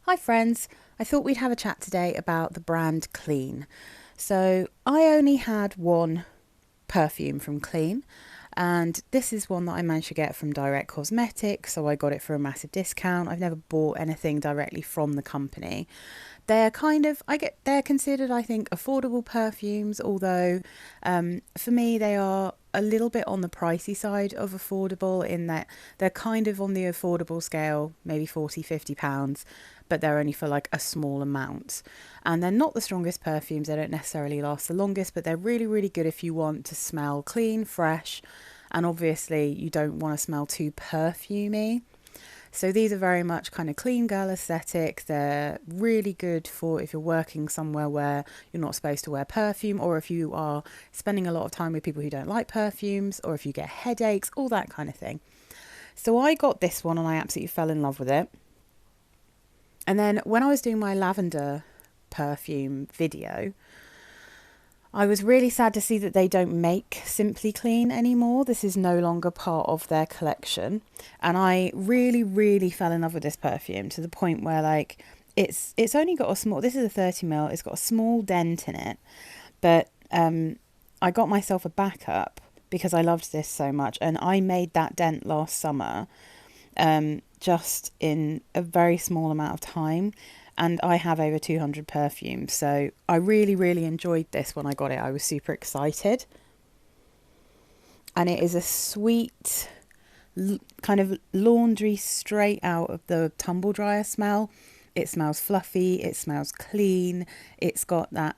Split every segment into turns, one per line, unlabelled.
Hi friends, I thought we'd have a chat today about the brand Clean. So I only had one perfume from Clean, and this is one that I managed to get from Direct Cosmetics, so I got it for a massive discount. I've never bought anything directly from the company. They're considered, I think, affordable perfumes, although for me they are a little bit on the pricey side of affordable in that they're kind of on the affordable scale, maybe 40, £50, but they're only for like a small amount. And they're not the strongest perfumes, they don't necessarily last the longest, but they're really, really good if you want to smell clean, fresh, and obviously you don't want to smell too perfumey. So these are very much kind of clean girl aesthetic. They're really good for if you're working somewhere where you're not supposed to wear perfume, or if you are spending a lot of time with people who don't like perfumes, or if you get headaches, all that kind of thing. So I got this one and I absolutely fell in love with it. And then when I was doing my lavender perfume video, I was really sad to see that they don't make Simply Clean anymore. This is no longer part of their collection. And I really, really fell in love with this perfume to the point where like it's only got a small, this is a 30 ml, it's got a small dent in it. But I got myself a backup because I loved this so much, and I made that dent last summer just in a very small amount of time. And I have over 200 perfumes, so I really, really enjoyed this when I got it. I was super excited. And it is a sweet, kind of laundry straight out of the tumble dryer smell. It smells fluffy, it smells clean. It's got that,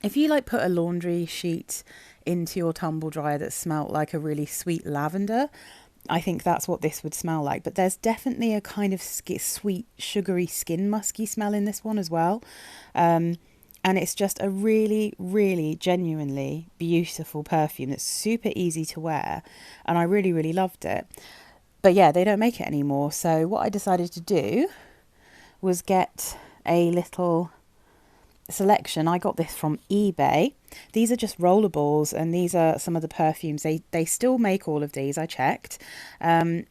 if you like put a laundry sheet into your tumble dryer that smelled like a really sweet lavender, I think that's what this would smell like. But there's definitely a kind of sweet, sugary, skin musky smell in this one as well. And it's just a really, really genuinely beautiful perfume that's super easy to wear. And I really, really loved it. But yeah, they don't make it anymore. So what I decided to do was get a little selection. I got this from eBay. These are just rollerballs, and these are some of the perfumes. They still make all of these, I checked. And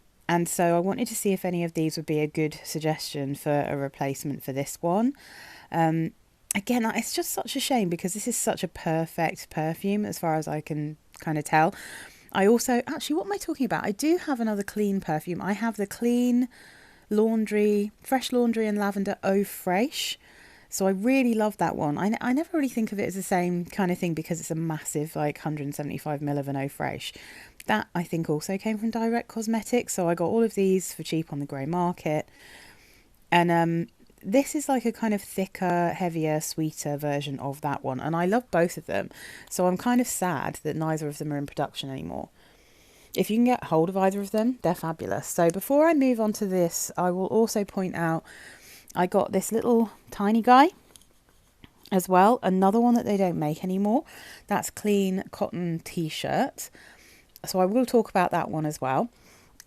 so I wanted to see if any of these would be a good suggestion for a replacement for this one. Again, it's just such a shame because this is such a perfect perfume as far as I can kind of tell. I also, actually, what am I talking about? I do have another Clean perfume. I have the Clean Laundry, Fresh Laundry and Lavender Eau Fraiche. So I really love that one. I never really think of it as the same kind of thing because it's a massive, like 175 ml of an Eau Fraiche. That I think also came from Direct Cosmetics. So I got all of these for cheap on the grey market. And this is like a kind of thicker, heavier, sweeter version of that one. And I love both of them. So I'm kind of sad that neither of them are in production anymore. If you can get hold of either of them, they're fabulous. So before I move on to this, I will also point out I got this little tiny guy as well. Another one that they don't make anymore. That's Clean Cotton T-shirt. So I will talk about that one as well.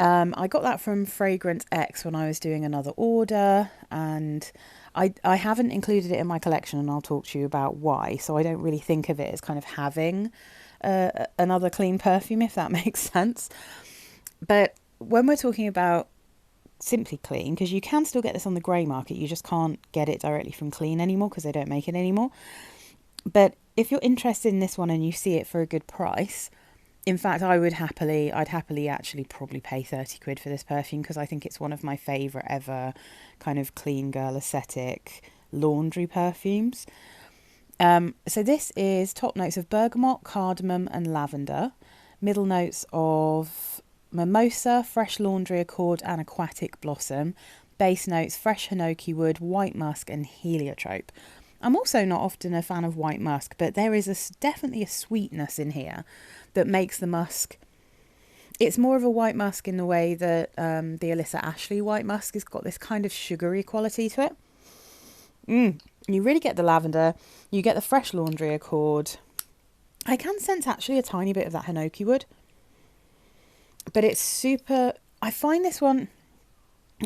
I got that from Fragrance X when I was doing another order, and I haven't included it in my collection, and I'll talk to you about why. So I don't really think of it as kind of having another Clean perfume, if that makes sense. But when we're talking about Simply Clean, because you can still get this on the grey market, you just can't get it directly from Clean anymore because they don't make it anymore. But if you're interested in this one and you see it for a good price, in fact, I'd happily actually probably pay 30 quid for this perfume because I think it's one of my favourite ever kind of clean girl aesthetic laundry perfumes. So this is top notes of bergamot, cardamom and lavender, middle notes of mimosa, fresh laundry accord and aquatic blossom, base notes fresh hinoki wood, white musk and heliotrope. I'm also not often a fan of white musk, but there is definitely a sweetness in here that makes the musk, it's more of a white musk in the way that the Alyssa Ashley white musk has got this kind of sugary quality to it. You really get the lavender, you get the fresh laundry accord. I can sense actually a tiny bit of that hinoki wood. But it's super, I find this one,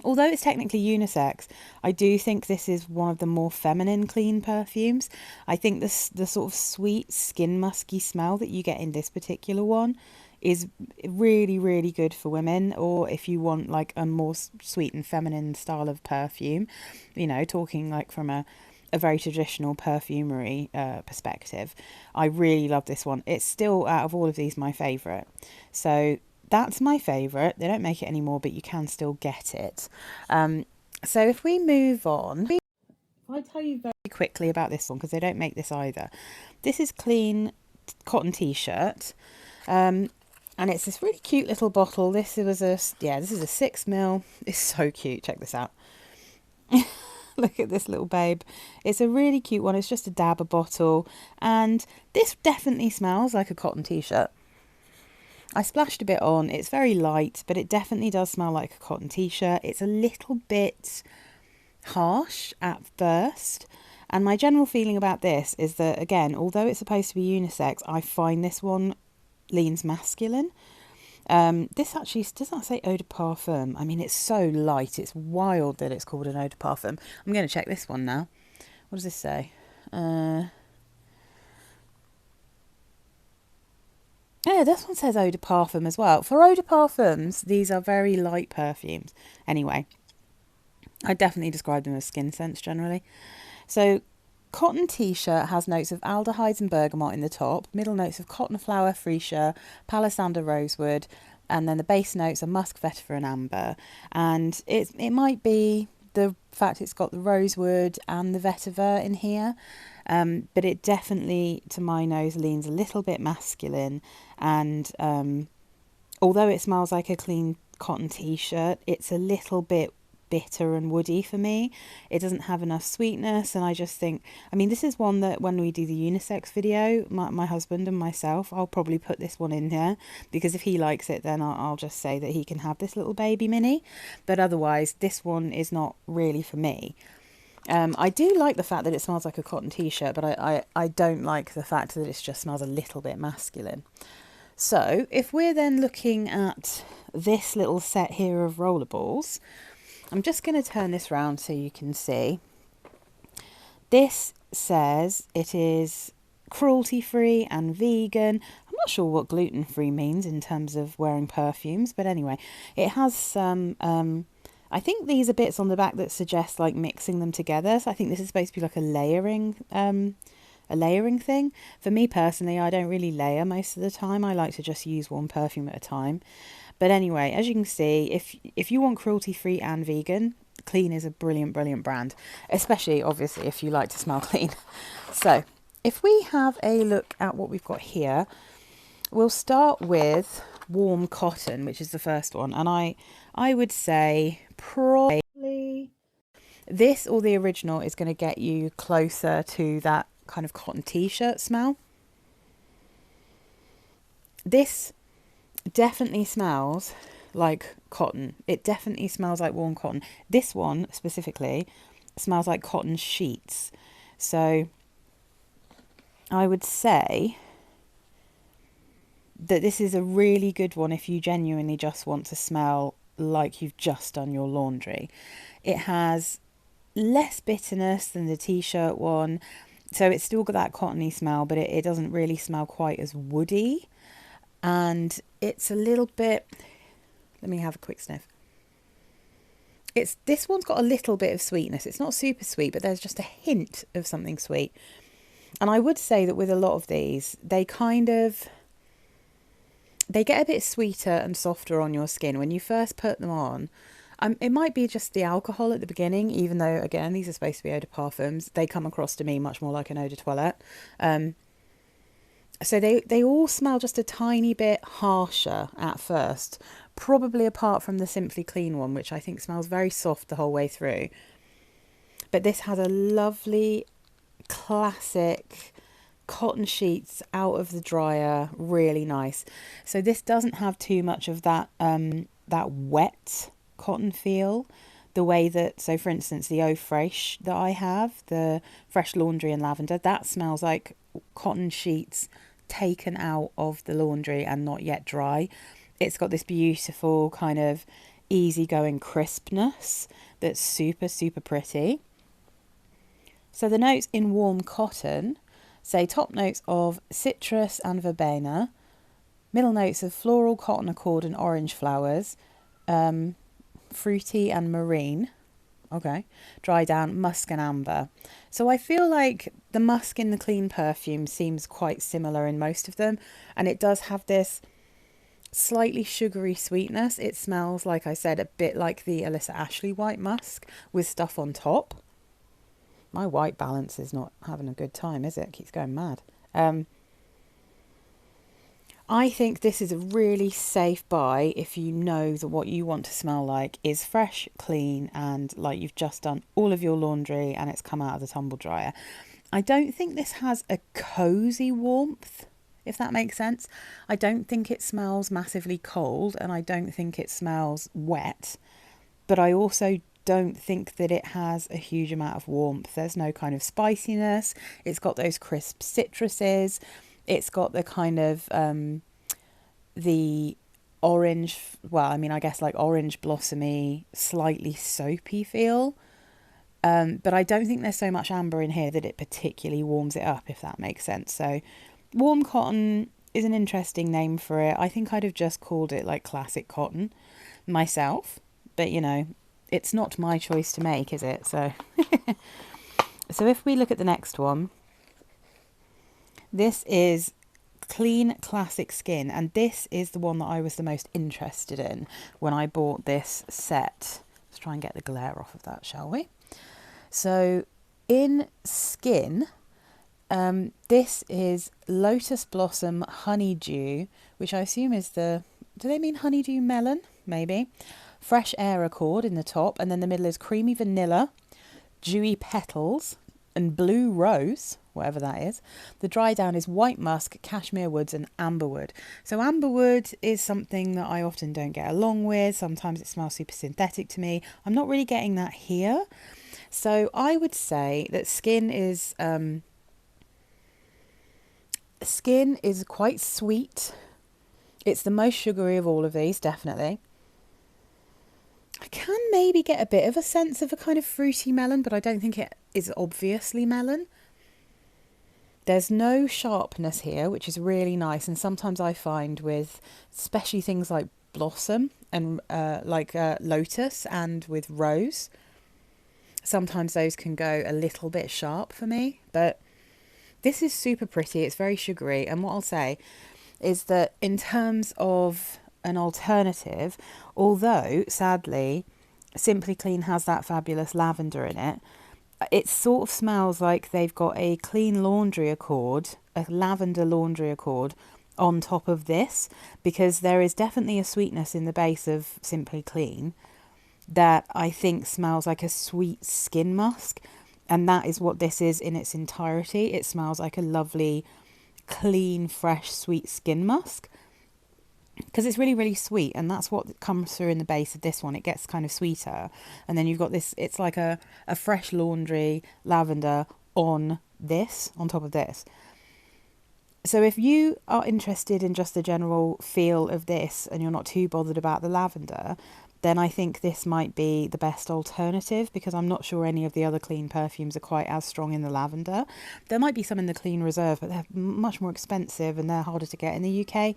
although it's technically unisex, I do think this is one of the more feminine Clean perfumes. I think the sort of sweet skin musky smell that you get in this particular one is really, really good for women, or if you want like a more sweet and feminine style of perfume, you know, talking like from a very traditional perfumery perspective. I really love this one. It's still, out of all of these, my favourite. So that's my favourite. They don't make it anymore, but you can still get it. So if we move on, I'll tell you very quickly about this one because they don't make this either. This is Clean Cotton T-shirt. And it's this really cute little bottle. This is a 6 ml. It's so cute. Check this out. Look at this little babe. It's a really cute one. It's just a dabber bottle. And this definitely smells like a cotton t-shirt. I splashed a bit on. It's very light, but it definitely does smell like a cotton t-shirt. It's a little bit harsh at first. And my general feeling about this is that, again, although it's supposed to be unisex, I find this one leans masculine. This actually does not say eau de parfum. I mean, it's so light. It's wild that it's called an eau de parfum. I'm going to check this one now. What does this say? Yeah, this one says eau de parfum as well. For eau de parfums, these are very light perfumes. Anyway, I definitely describe them as skin scents generally. So, cotton t-shirt has notes of aldehydes and bergamot in the top, middle notes of cotton flower, freesia, palisander, rosewood, and then the base notes are musk, vetiver, and amber. And it might be the fact it's got the rosewood and the vetiver in here, but it definitely, to my nose, leans a little bit masculine. And although it smells like a clean cotton t-shirt, it's a little bit bitter and woody for me. It doesn't have enough sweetness, and I just think, I mean, this is one that when we do the unisex video, my husband and myself, I'll probably put this one in here, because if he likes it, then I'll just say that he can have this little baby mini, but otherwise this one is not really for me. I do like the fact that it smells like a cotton t-shirt, but I don't like the fact that it just smells a little bit masculine. So if we're then looking at this little set here of rollerballs, I'm just going to turn this round so you can see. This says it is cruelty-free and vegan. I'm not sure what gluten-free means in terms of wearing perfumes, but anyway, it has some, I think these are bits on the back that suggest like mixing them together. So I think this is supposed to be like a layering thing. For me personally, I don't really layer most of the time. I like to just use one perfume at a time. But anyway, as you can see, if you want cruelty-free and vegan, Clean is a brilliant, brilliant brand, especially obviously if you like to smell clean. So if we have a look at what we've got here, we'll start with Warm Cotton, which is the first one. And I would say probably this or the original is going to get you closer to that kind of cotton t-shirt smell. This definitely smells like cotton. It definitely smells like warm cotton. This one specifically smells like cotton sheets. So I would say that this is a really good one if you genuinely just want to smell like you've just done your laundry. It has less bitterness than the t-shirt one, so it's still got that cottony smell, but it doesn't really smell quite as woody. And it's a little bit, let me have a quick sniff. This one's got a little bit of sweetness. It's not super sweet, but there's just a hint of something sweet. And I would say that with a lot of these, they get a bit sweeter and softer on your skin when you first put them on. It might be just the alcohol at the beginning, even though, again, these are supposed to be eau de parfums. They come across to me much more like an eau de toilette. So they all smell just a tiny bit harsher at first, probably apart from the Simply Clean one, which I think smells very soft the whole way through. But this has a lovely, classic cotton sheets out of the dryer, really nice. So this doesn't have too much of that that wet cotton feel, the way that, so for instance, the Eau Fraiche that I have, the Fresh Laundry and Lavender, that smells like cotton sheets taken out of the laundry and not yet dry. It's got this beautiful kind of easygoing crispness that's super, super pretty. So the notes in Warm Cotton say top notes of citrus and verbena, Middle notes of floral, cotton accord and orange flowers. Fruity and marine. Okay. Dry down, musk and amber. So I feel like the musk in the Clean perfume seems quite similar in most of them. And it does have this slightly sugary sweetness. It smells, like I said, a bit like the Alyssa Ashley white musk with stuff on top. My white balance is not having a good time, is it? It keeps going mad. I think this is a really safe buy if you know that what you want to smell like is fresh, clean, and like you've just done all of your laundry and it's come out of the tumble dryer. I don't think this has a cozy warmth, if that makes sense. I don't think it smells massively cold and I don't think it smells wet, but I also don't think that it has a huge amount of warmth. There's no kind of spiciness. It's got those crisp citruses. It's got the kind of the orange, well, I mean, I guess like orange blossomy, slightly soapy feel. But I don't think there's so much amber in here that it particularly warms it up, if that makes sense. So warm cotton is an interesting name for it. I think I'd have just called it like classic cotton myself. But, you know, it's not my choice to make, is it? So, so if we look at the next one, this is Clean Classic Skin. And this is the one that I was the most interested in when I bought this set. Let's try and get the glare off of that, shall we? So in Skin, this is Lotus Blossom Honeydew, which I assume is the, do they mean honeydew melon? Maybe. Fresh Air Accord in the top, and then the middle is Creamy Vanilla, Dewy Petals, and Blue Rose, whatever that is. The dry down is White Musk, Cashmere Woods, and Amberwood. So Amberwood is something that I often don't get along with. Sometimes it smells super synthetic to me. I'm not really getting that here. So I would say that Skin is quite sweet. It's the most sugary of all of these, definitely. I can maybe get a bit of a sense of a kind of fruity melon, but I don't think it is obviously melon. There's no sharpness here, which is really nice. And sometimes I find with especially things like blossom and lotus and with rose, sometimes those can go a little bit sharp for me. But this is super pretty. It's very sugary. And what I'll say is that in terms of an alternative, although sadly Simply Clean has that fabulous lavender in it, it sort of smells like they've got a clean laundry accord, a lavender laundry accord on top of this, because there is definitely a sweetness in the base of Simply Clean that I think smells like a sweet skin musk, and that is what this is in its entirety. It smells like a lovely clean, fresh, sweet skin musk, because it's really, really sweet, and that's what comes through in the base of this one. It gets kind of sweeter, and then you've got this, it's like a fresh laundry lavender on top of this. So if you are interested in just the general feel of this and you're not too bothered about the lavender, then I think this might be the best alternative, because I'm not sure any of the other Clean perfumes are quite as strong in the lavender. There might be some in the Clean Reserve, but they're much more expensive and they're harder to get in the UK.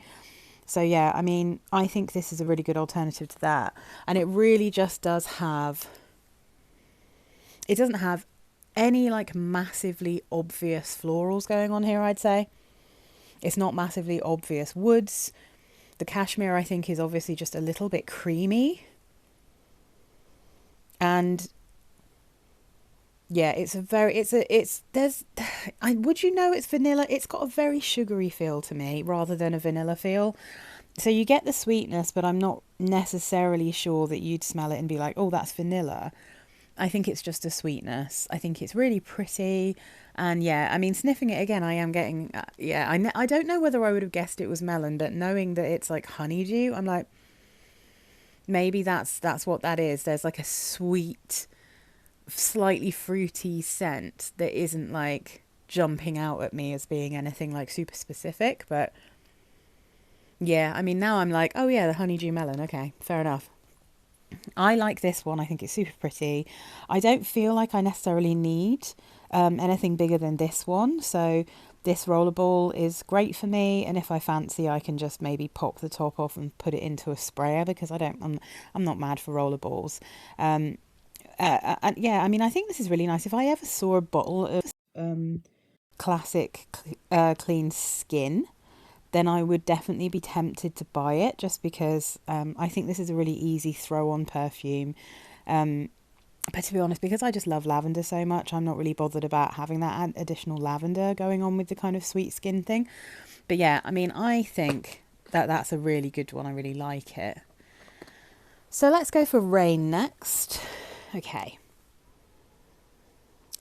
So yeah, I mean, I think this is a really good alternative to that. And it really just does have, it doesn't have any like massively obvious florals going on here, I'd say. It's not massively obvious woods. The cashmere, I think, is obviously just a little bit creamy. And yeah, would you know it's vanilla? It's got a very sugary feel to me rather than a vanilla feel. So you get the sweetness, but I'm not necessarily sure that you'd smell it and be like, oh, that's vanilla. I think it's just a sweetness. I think it's really pretty. And yeah, I mean, sniffing it again, I am getting, I don't know whether I would have guessed it was melon, but knowing that it's like honeydew, I'm like, maybe that's what that is. There's like a sweet, slightly fruity scent that isn't like jumping out at me as being anything like super specific. But yeah, I mean, now I'm like, oh yeah, the honeydew melon. Okay, fair enough. I like this one. I think it's super pretty. I don't feel like I necessarily need anything bigger than this one. So This rollerball is great for me, and if I fancy, I can just maybe pop the top off and put it into a sprayer, because I'm not mad for rollerballs. Um, and yeah, I mean, I think this is really nice. If I ever saw a bottle of classic clean skin, then I would definitely be tempted to buy it, just because I think this is a really easy throw on perfume. Um, but to be honest, because I just love lavender so much, I'm not really bothered about having that additional lavender going on with the kind of sweet skin thing. But yeah, I mean, I think that that's a really good one. I really like it. So let's go for Rain next. Okay.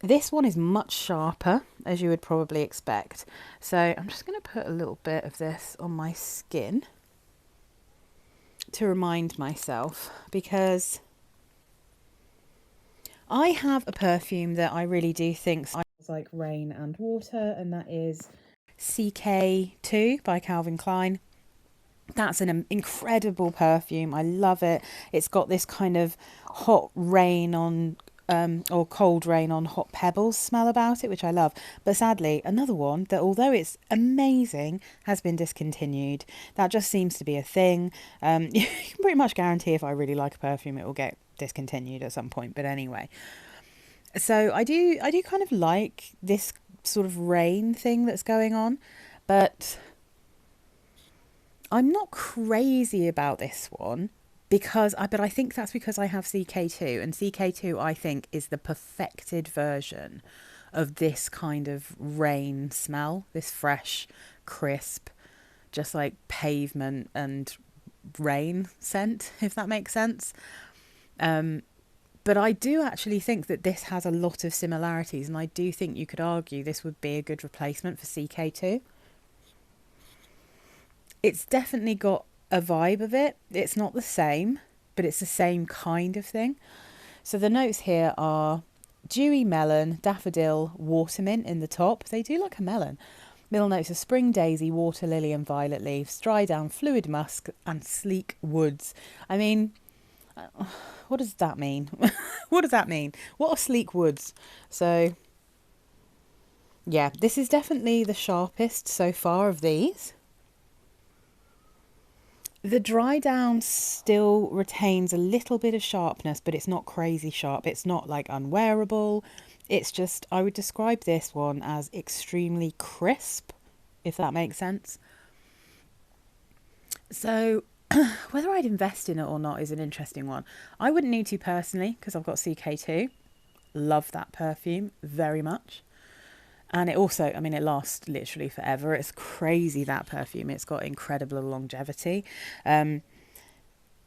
This one is much sharper, as you would probably expect. So I'm just going to put a little bit of this on my skin to remind myself, because I have a perfume that I really do think smells like rain and water, and that is CK2 by Calvin Klein. That's an incredible perfume. I love it. It's got this kind of hot rain on or cold rain on hot pebbles smell about it, which I love. But sadly, another one that, although it's amazing, has been discontinued. That just seems to be a thing. You can pretty much guarantee if I really like a perfume, it will get discontinued at some point. But anyway, so I do kind of like this sort of rain thing that's going on, but I'm not crazy about this one, but I think that's because I have CK2, and CK2 I think is the perfected version of this kind of rain smell, this fresh, crisp, just like pavement and rain scent, if that makes sense. But I do actually think that this has a lot of similarities, and I do think you could argue this would be a good replacement for CK2. It's definitely got a vibe of it. It's not the same, but it's the same kind of thing. So the notes here are dewy melon, daffodil, watermint in the top. They do like a melon. Middle notes are spring daisy, water lily and violet leaves, dry down fluid musk and sleek woods. I mean, what does that mean? What does that mean? What are sleek woods? So yeah, this is definitely the sharpest so far of these. The dry down still retains a little bit of sharpness, but it's not crazy sharp. It's not like unwearable. It's just, I would describe this one as extremely crisp, if that makes sense. So whether I'd invest in it or not is an interesting one. I wouldn't need to personally, because I've got CK2. Love that perfume very much. And it also, I mean, it lasts literally forever. It's crazy, that perfume. It's got incredible longevity.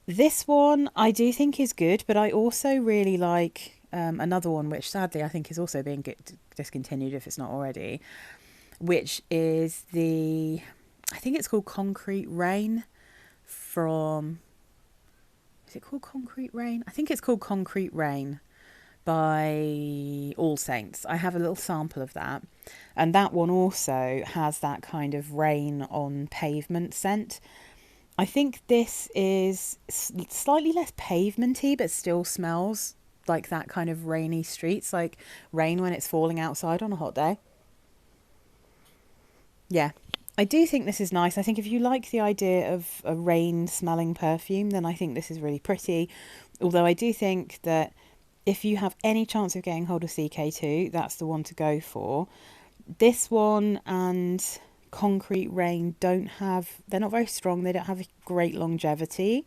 This one I do think is good, but I also really like another one, which sadly I think is also being discontinued if it's not already, which is I think it's called Concrete Rain from, is it called Concrete Rain? I think it's called Concrete Rain by All Saints. I have a little sample of that, and that one also has that kind of rain on pavement scent. I think this is slightly less pavementy, but still smells like that kind of rainy streets, like rain when it's falling outside on a hot day. Yeah, I do think this is nice. I think if you like the idea of a rain smelling perfume, then I think this is really pretty. Although I do think that if you have any chance of getting hold of CK2, that's the one to go for. This one and Concrete Rain they're not very strong. They don't have a great longevity,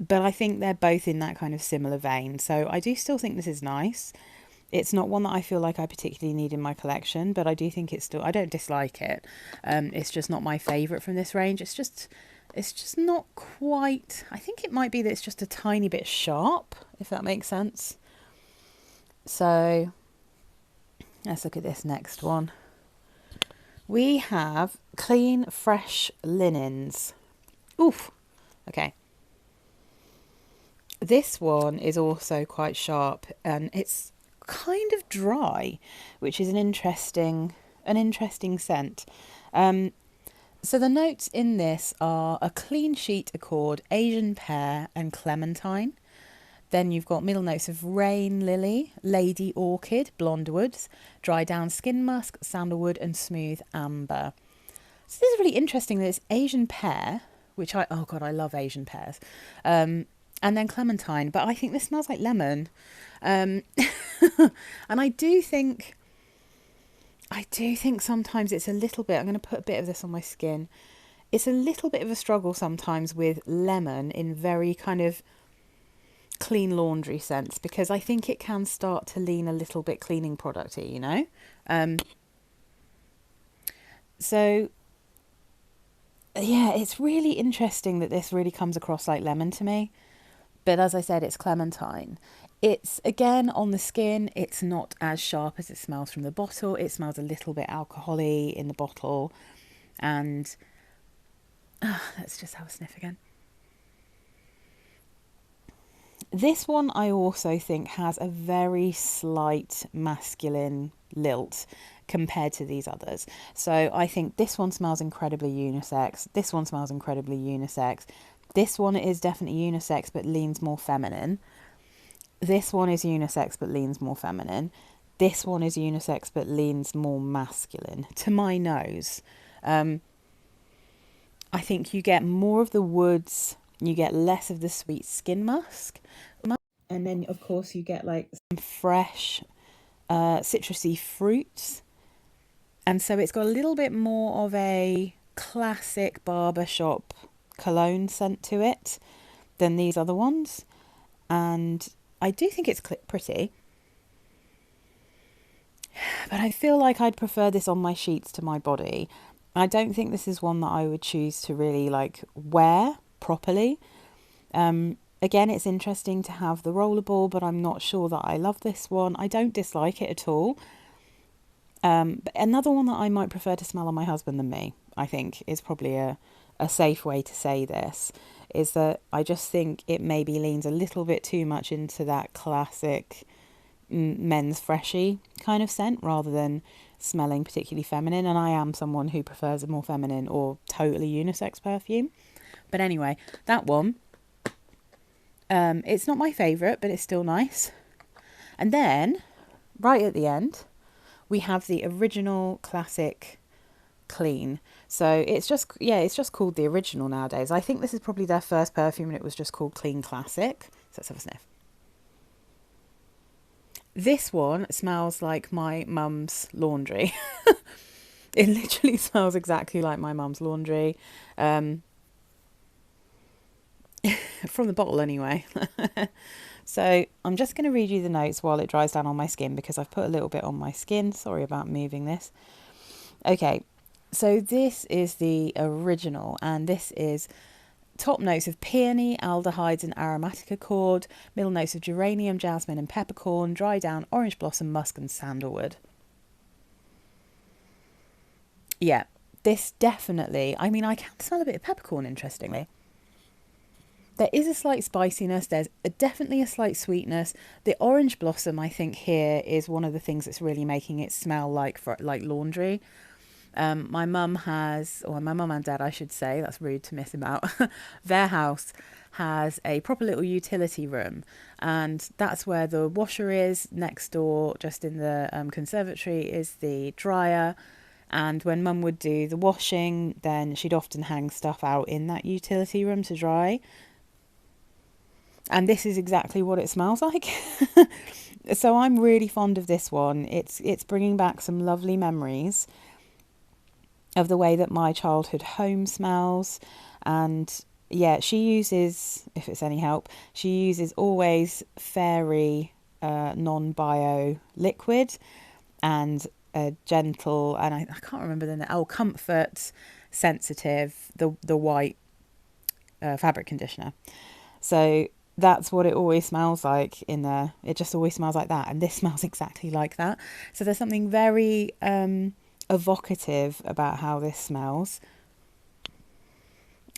but I think they're both in that kind of similar vein. So I do still think this is nice. It's not one that I feel like I particularly need in my collection, but I do think I don't dislike it. It's just not my favourite from this range. It's just not quite, I think it might be that it's just a tiny bit sharp, if that makes sense. So let's look at this next one. We have Clean Fresh Linens. Oof. Okay. This one is also quite sharp, and it's kind of dry, which is an interesting scent. So the notes in this are a clean sheet accord, Asian pear and clementine. Then you've got middle notes of rain lily, lady orchid, blonde woods, dry down skin musk, sandalwood, and smooth amber. So this is really interesting that it's Asian pear, which oh God, I love Asian pears. And then clementine, but I think this smells like lemon. Um, and I do think sometimes it's a little bit, I'm going to put a bit of this on my skin. It's a little bit of a struggle sometimes with lemon in very kind of clean laundry sense, because I think it can start to lean a little bit cleaning producty, you know? Um, so yeah, it's really interesting that this really comes across like lemon to me. But as I said, it's clementine. It's again on the skin, it's not as sharp as it smells from the bottle. It smells a little bit alcohol-y in the bottle. And let's just have a sniff again. This one I also think has a very slight masculine lilt compared to these others. So I think this one smells incredibly unisex. This one smells incredibly unisex. This one is definitely unisex but leans more feminine. This one is unisex but leans more feminine. This one is unisex but leans more masculine to my nose. I think you get more of the woods, you get less of the sweet skin musk. And then, of course, you get like some fresh citrusy fruits. And so it's got a little bit more of a classic barbershop cologne scent to it than these other ones. And I do think it's pretty. But I feel like I'd prefer this on my sheets to my body. I don't think this is one that I would choose to really like wear properly. Again, it's interesting to have the rollerball, but I'm not sure that I love this one. I don't dislike it at all. But another one that I might prefer to smell on my husband than me, I think, is probably a safe way to say this, is that I just think it maybe leans a little bit too much into that classic men's freshy kind of scent rather than smelling particularly feminine. And I am someone who prefers a more feminine or totally unisex perfume. But anyway, that one, it's not my favourite, but it's still nice. And then, right at the end, we have the original classic clean. So it's just called the original nowadays. I think this is probably their first perfume and it was just called Clean Classic. So let's have a sniff. This one smells like my mum's laundry. It literally smells exactly like my mum's laundry. From the bottle anyway. So I'm just going to read you the notes while it dries down on my skin because I've put a little bit on my skin. Sorry about moving this. Okay, so this is the original, and this is top notes of peony, aldehydes and aromatic accord, middle notes of geranium, jasmine and peppercorn, dry down, orange blossom, musk and sandalwood. Yeah, this definitely, I mean, I can smell a bit of peppercorn, interestingly. There is a slight spiciness, there's definitely a slight sweetness. The orange blossom, I think, here is one of the things that's really making it smell like laundry. My mum my mum and dad, I should say, that's rude to miss about, their house has a proper little utility room, and that's where the washer is. Next door, just in the conservatory, is the dryer. And when mum would do the washing, then she'd often hang stuff out in that utility room to dry. And this is exactly what it smells like. So I'm really fond of this one. It's bringing back some lovely memories of the way that my childhood home smells. And yeah, she uses, if it's any help, she uses always fairy non-bio liquid and a gentle, and I can't remember the name, Comfort Sensitive, the white fabric conditioner. So that's what it always smells like in there. It just always smells like that. And this smells exactly like that. So there's something very evocative about how this smells.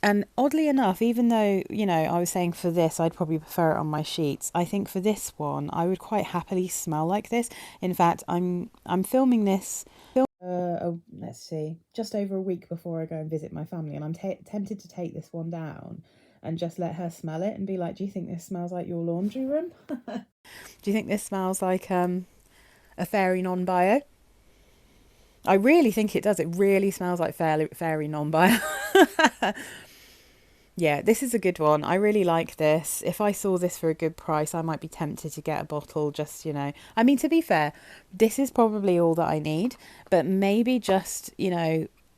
And oddly enough, even though, you know, I was saying for this, I'd probably prefer it on my sheets. I think for this one, I would quite happily smell like this. In fact, I'm filming this, let's see, just over a week before I go and visit my family. And I'm tempted to take this one down and just let her smell it and be like, do you think this smells like your laundry room? Do you think this smells like a fairy non-bio? I really think it does. It really smells like fairy non-bio. Yeah, this is a good one. I really like this. If I saw this for a good price, I might be tempted to get a bottle just, I mean, to be fair, this is probably all that I need, but maybe just,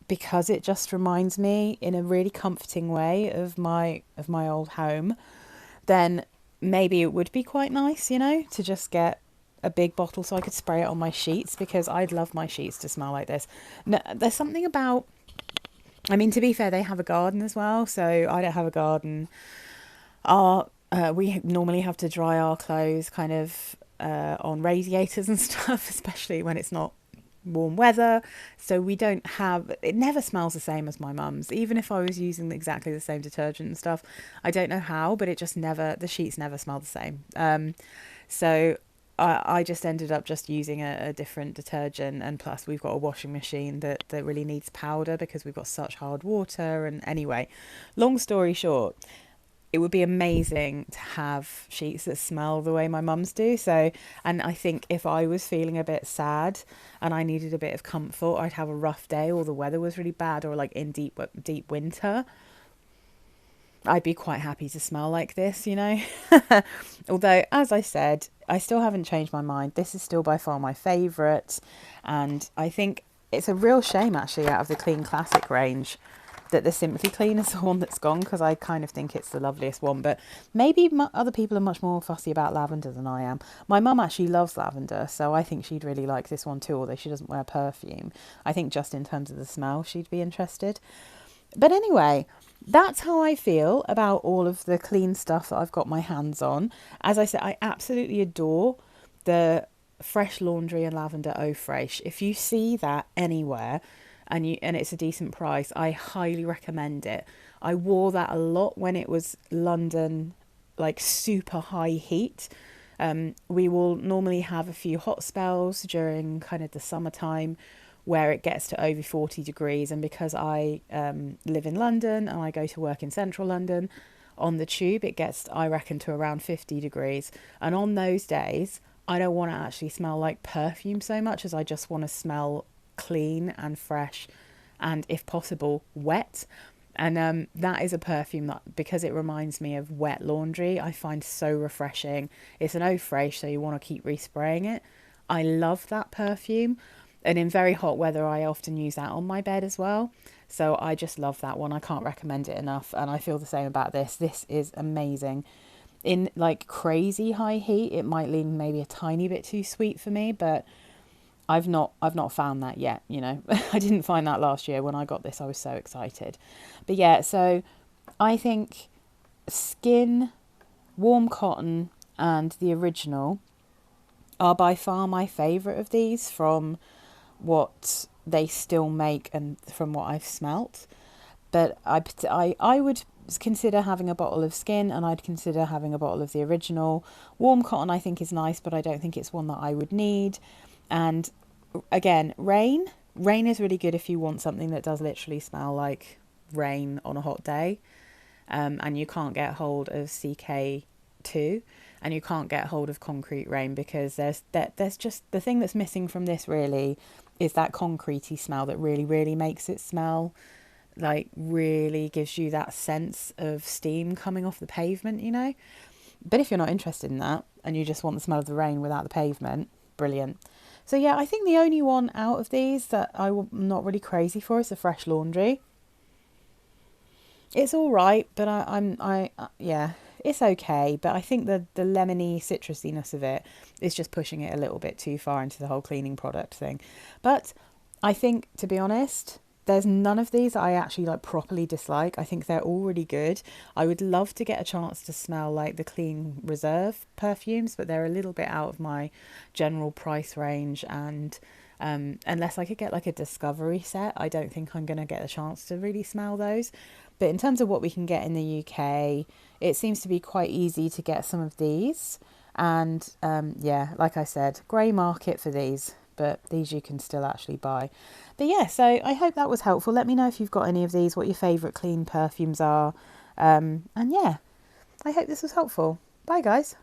because it just reminds me in a really comforting way of my old home, then maybe it would be quite nice, to just get a big bottle so I could spray it on my sheets, because I'd love my sheets to smell like this. No, there's something about, I mean, to be fair, they have a garden as well, so I don't have a garden. We normally have to dry our clothes kind of on radiators and stuff, especially when it's not warm weather. So we don't have, it never smells the same as my mum's. Even if I was using exactly the same detergent and stuff, I don't know how, but it just never, the sheets never smell the same. So I just ended up just using a different detergent, and plus we've got a washing machine that really needs powder because we've got such hard water. And anyway, long story short, it would be amazing to have sheets that smell the way my mum's do. So, and I think if I was feeling a bit sad and I needed a bit of comfort, I'd have a rough day or the weather was really bad, or like in deep winter, I'd be quite happy to smell like this, Although, as I said, I still haven't changed my mind. This is still by far my favourite. And I think it's a real shame, actually, out of the Clean Classic range, that the Simply Clean is the one that's gone, because I kind of think it's the loveliest one. But maybe other people are much more fussy about lavender than I am. My mum actually loves lavender, so I think she'd really like this one too, although she doesn't wear perfume. I think just in terms of the smell, she'd be interested. But anyway, that's how I feel about all of the clean stuff that I've got my hands on. As I said, I absolutely adore the Fresh Laundry and Lavender Eau Fraiche. If you see that anywhere and it's a decent price, I highly recommend it. I wore that a lot when it was London, like super high heat. We will normally have a few hot spells during kind of the summertime where it gets to over 40 degrees. And because I live in London and I go to work in central London, on the tube, it gets, I reckon, to around 50 degrees. And on those days, I don't want to actually smell like perfume so much as I just want to smell clean and fresh and, if possible, wet. And that is a perfume that, because it reminds me of wet laundry, I find so refreshing. It's an eau fraiche, so you want to keep respraying it. I love that perfume. And in very hot weather, I often use that on my bed as well. So I just love that one. I can't recommend it enough. And I feel the same about this. This is amazing. In like crazy high heat, it might lean maybe a tiny bit too sweet for me, but I've not found that yet, I didn't find that last year. When I got this, I was so excited. But yeah, so I think Skin, Warm Cotton and the original are by far my favourite of these from what they still make and from what I've smelt. But I would consider having a bottle of Skin, and I'd consider having a bottle of the original. Warm Cotton I think is nice, but I don't think it's one that I would need. And again, Rain is really good if you want something that does literally smell like rain on a hot day, and you can't get hold of CK2 and you can't get hold of Concrete Rain, because there's just the thing that's missing from this really is that concretey smell that really makes it smell like, really gives you that sense of steam coming off the pavement, But if you're not interested in that and you just want the smell of the rain without the pavement, brilliant. So yeah, I think the only one out of these that I'm not really crazy for is the Fresh Laundry. It's all right, but yeah, it's okay. But I think the lemony citrusiness of it is just pushing it a little bit too far into the whole cleaning product thing. But I think, to be honest, there's none of these that I actually like properly dislike. I think they're all really good. I would love to get a chance to smell like the Clean Reserve perfumes, but they're a little bit out of my general price range. And unless I could get like a Discovery set, I don't think I'm going to get a chance to really smell those. But in terms of what we can get in the UK, it seems to be quite easy to get some of these. And yeah, like I said, grey market for these, but these you can still actually buy. But yeah, so I hope that was helpful. Let me know if you've got any of these, what your favourite clean perfumes are. And yeah, I hope this was helpful. Bye, guys.